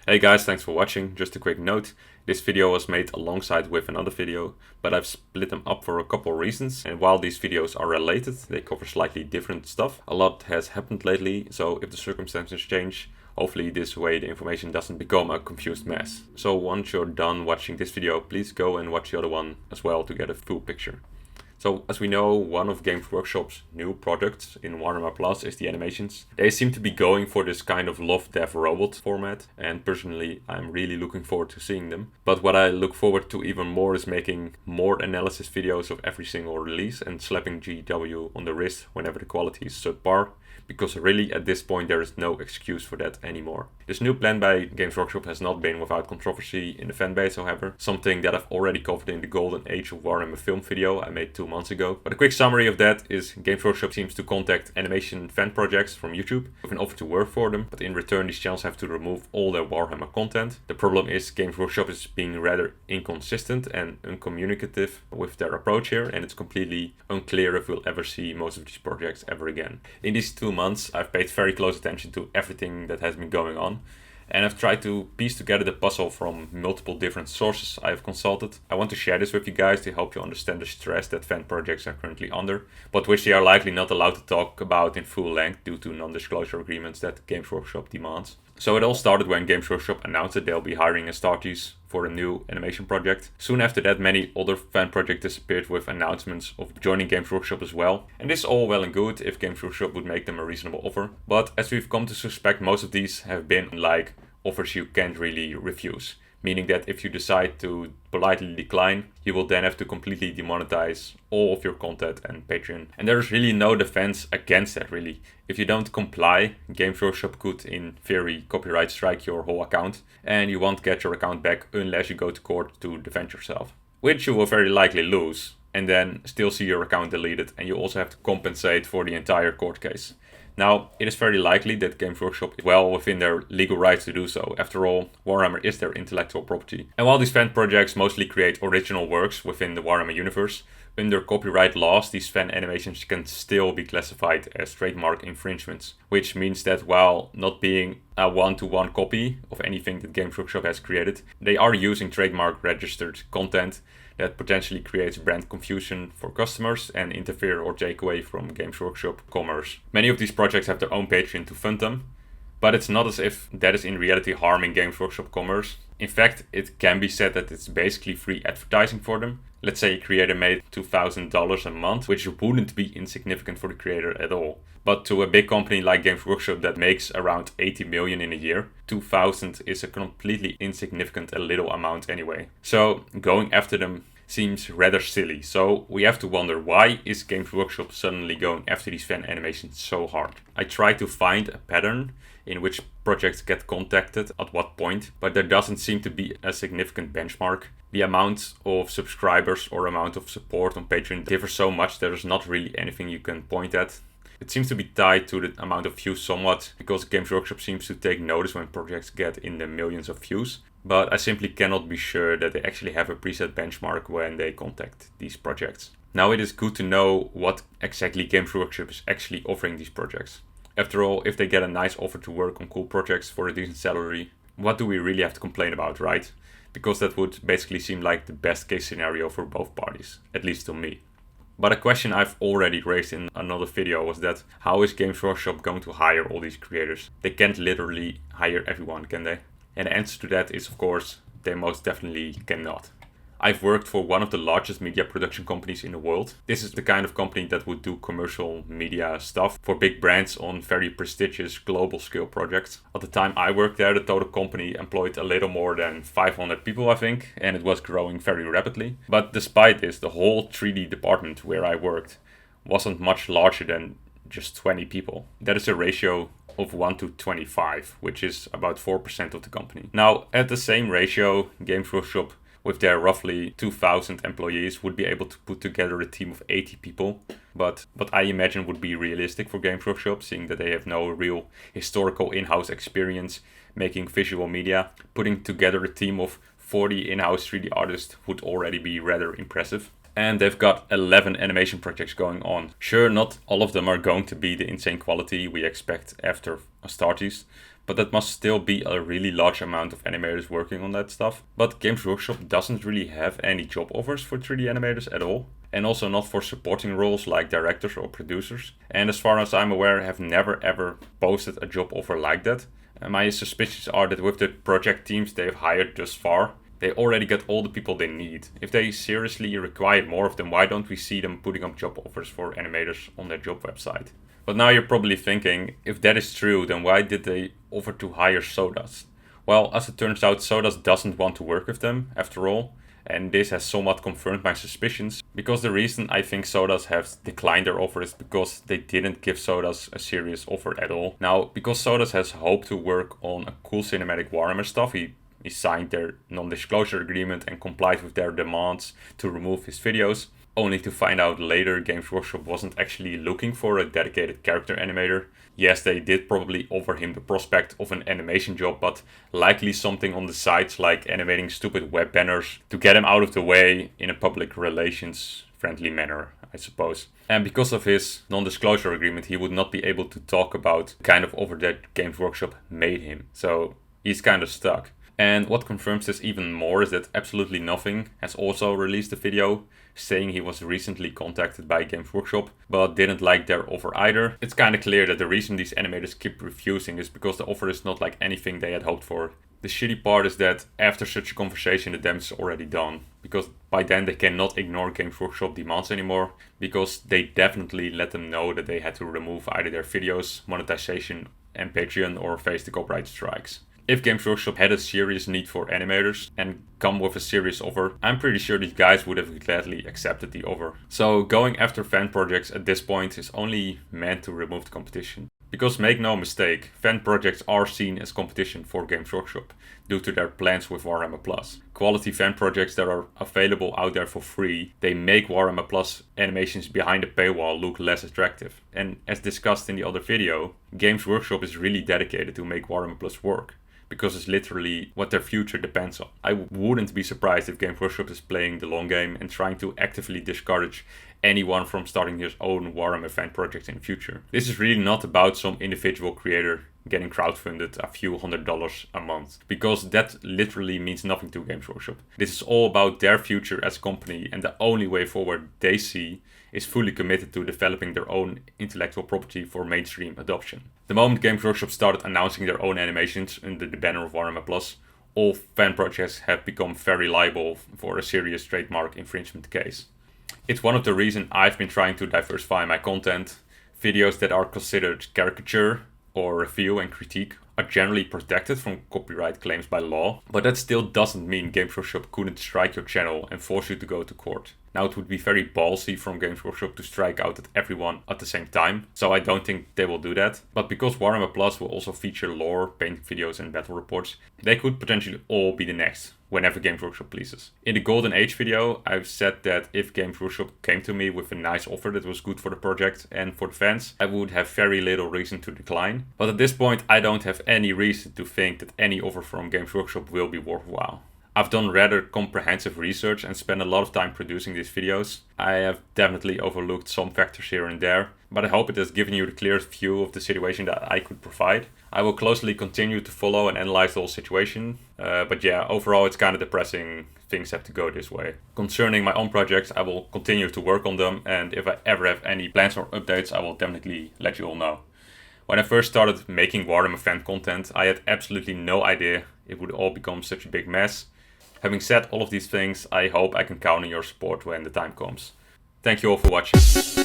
Hey guys, thanks for watching. Just a quick note, this video was made alongside with another video, but I've split them up for a couple reasons, and while these videos are related, they cover slightly different stuff. A lot has happened lately, so if the circumstances change, hopefully this way the information doesn't become a confused mess. So once you're done watching this video, please go and watch the other one as well to get a full picture. So, as we know, one of Games Workshop's new projects in Warhammer Plus is the animations. They seem to be going for this kind of love, death, robot format, and personally I'm really looking forward to seeing them. But what I look forward to even more is making more analysis videos of every single release and slapping GW on the wrist whenever the quality is subpar, because really at this point there is no excuse for that anymore. This new plan by Games Workshop has not been without controversy in the fanbase, however, something that I've already covered in the Golden Age of Warhammer film video I made 2 months ago. But a quick summary of that is Games Workshop seems to contact animation fan projects from YouTube with an offer to work for them, but in return these channels have to remove all their Warhammer content. The problem is Games Workshop is being rather inconsistent and uncommunicative with their approach here, and it's completely unclear if we'll ever see most of these projects ever again. In these 2 months I've paid very close attention to everything that has been going on, and I've tried to piece together the puzzle from multiple different sources I've consulted. I want to share this with you guys to help you understand the stress that fan projects are currently under, but which they are likely not allowed to talk about in full length due to non-disclosure agreements that Games Workshop demands. So it all started when Games Workshop announced that they'll be hiring Astartes for a new animation project. Soon after that, many other fan projects disappeared with announcements of joining Games Workshop as well. And this is all well and good if Games Workshop would make them a reasonable offer. But as we've come to suspect, most of these have been like offers you can't really refuse. Meaning that if you decide to politely decline, you will then have to completely demonetize all of your content and Patreon. And there is really no defense against that, really. If you don't comply, Games Workshop could, in theory, copyright strike your whole account, and you won't get your account back unless you go to court to defend yourself, which you will very likely lose, and then still see your account deleted, and you also have to compensate for the entire court case. Now, it is very likely that Games Workshop is well within their legal rights to do so. After all, Warhammer is their intellectual property. And while these fan projects mostly create original works within the Warhammer universe, under copyright laws, these fan animations can still be classified as trademark infringements, which means that while not being a one-to-one copy of anything that Games Workshop has created, they are using trademark registered content that potentially creates brand confusion for customers and interfere or take away from Games Workshop commerce. Many of these projects have their own Patreon to fund them, but it's not as if that is in reality harming Games Workshop commerce. In fact, it can be said that it's basically free advertising for them. Let's say a creator made $2,000 a month, which wouldn't be insignificant for the creator at all. But to a big company like Games Workshop that makes around 80 million in a year, 2,000 is a completely insignificant a little amount anyway. So going after them seems rather silly. So we have to wonder, why is Games Workshop suddenly going after these fan animations so hard? I try to find a pattern in which projects get contacted at what point, but there doesn't seem to be a significant benchmark. The amount of subscribers or amount of support on Patreon differs so much there's not really anything you can point at. It seems to be tied to the amount of views somewhat, because Games Workshop seems to take notice when projects get in the millions of views. But I simply cannot be sure that they actually have a preset benchmark when they contact these projects. Now it is good to know what exactly Games Workshop is actually offering these projects. After all, if they get a nice offer to work on cool projects for a decent salary, what do we really have to complain about, right? Because that would basically seem like the best case scenario for both parties, at least to me. But a question I've already raised in another video was that how is Games Workshop going to hire all these creators? They can't literally hire everyone, can they? And the answer to that is, of course, they most definitely cannot. I've worked for one of the largest media production companies in the world. This is the kind of company that would do commercial media stuff for big brands on very prestigious global scale projects. At the time I worked there, the total company employed a little more than 500 people, I think, and it was growing very rapidly. But despite this, the whole 3D department where I worked wasn't much larger than just 20 people. That is a ratio of 1 to 25, which is about 4% of the company. Now, at the same ratio, Games Workshop, with their roughly 2,000 employees, would be able to put together a team of 80 people. But what I imagine would be realistic for Games Workshop, seeing that they have no real historical in-house experience making visual media. Putting together a team of 40 in-house 3D artists would already be rather impressive. And they've got 11 animation projects going on. Sure, not all of them are going to be the insane quality we expect after Astartes, but that must still be a really large amount of animators working on that stuff. But Games Workshop doesn't really have any job offers for 3D animators at all, and also not for supporting roles like directors or producers. And as far as I'm aware, have never ever posted a job offer like that. My suspicions are that with the project teams they've hired thus far, they already got all the people they need. If they seriously require more of them, why don't we see them putting up job offers for animators on their job website? But now you're probably thinking, if that is true, then why did they offer to hire Sodaz? Well, as it turns out, Sodaz doesn't want to work with them, after all, and this has somewhat confirmed my suspicions, because the reason I think Sodaz has declined their offer is because they didn't give Sodaz a serious offer at all. Now, because Sodaz has hoped to work on a cool cinematic Warhammer stuff, he signed their non-disclosure agreement and complied with their demands to remove his videos, only to find out later Games Workshop wasn't actually looking for a dedicated character animator. Yes, they did probably offer him the prospect of an animation job, but likely something on the sides like animating stupid web banners to get him out of the way in a public relations friendly manner, I suppose. And because of his non-disclosure agreement, he would not be able to talk about the kind of offer that Games Workshop made him. So he's kind of stuck. And what confirms this even more is that AbsolutelyNothing has also released a video saying he was recently contacted by Games Workshop, but didn't like their offer either. It's kind of clear that the reason these animators keep refusing is because the offer is not like anything they had hoped for. The shitty part is that after such a conversation, the damage is already done, because by then they cannot ignore Games Workshop demands anymore, because they definitely let them know that they had to remove either their videos, monetization, and Patreon, or face the copyright strikes. If Games Workshop had a serious need for animators and come with a serious offer, I'm pretty sure these guys would have gladly accepted the offer. So going after fan projects at this point is only meant to remove the competition. Because make no mistake, fan projects are seen as competition for Games Workshop due to their plans with Warhammer Plus. Quality fan projects that are available out there for free, they make Warhammer Plus animations behind a paywall look less attractive. And as discussed in the other video, Games Workshop is really dedicated to make Warhammer Plus work, because it's literally what their future depends on. I wouldn't be surprised if Games Workshop is playing the long game and trying to actively discourage anyone from starting his own Warhammer fan project in the future. This is really not about some individual creator getting crowdfunded a few $100s a month, because that literally means nothing to Games Workshop. This is all about their future as a company, and the only way forward they see is fully committed to developing their own intellectual property for mainstream adoption. The moment Games Workshop started announcing their own animations under the banner of Warhammer Plus, all fan projects have become very liable for a serious trademark infringement case. It's one of the reasons I've been trying to diversify my content. Videos that are considered caricature or review and critique are generally protected from copyright claims by law, but that still doesn't mean Games Workshop couldn't strike your channel and force you to go to court. Now, it would be very ballsy from Games Workshop to strike out at everyone at the same time, so I don't think they will do that. But because Warhammer Plus will also feature lore, painting videos and battle reports, they could potentially all be the next, whenever Games Workshop pleases. In the Golden Age video, I've said that if Games Workshop came to me with a nice offer that was good for the project and for the fans, I would have very little reason to decline. But at this point, I don't have any reason to think that any offer from Games Workshop will be worthwhile. I've done rather comprehensive research and spent a lot of time producing these videos. I have definitely overlooked some factors here and there, but I hope it has given you the clearest view of the situation that I could provide. I will closely continue to follow and analyze the whole situation, but yeah, overall it's kind of depressing things have to go this way. Concerning my own projects, I will continue to work on them, and if I ever have any plans or updates, I will definitely let you all know. When I first started making Warhammer fan content, I had absolutely no idea it would all become such a big mess. Having said all of these things, I hope I can count on your support when the time comes. Thank you all for watching.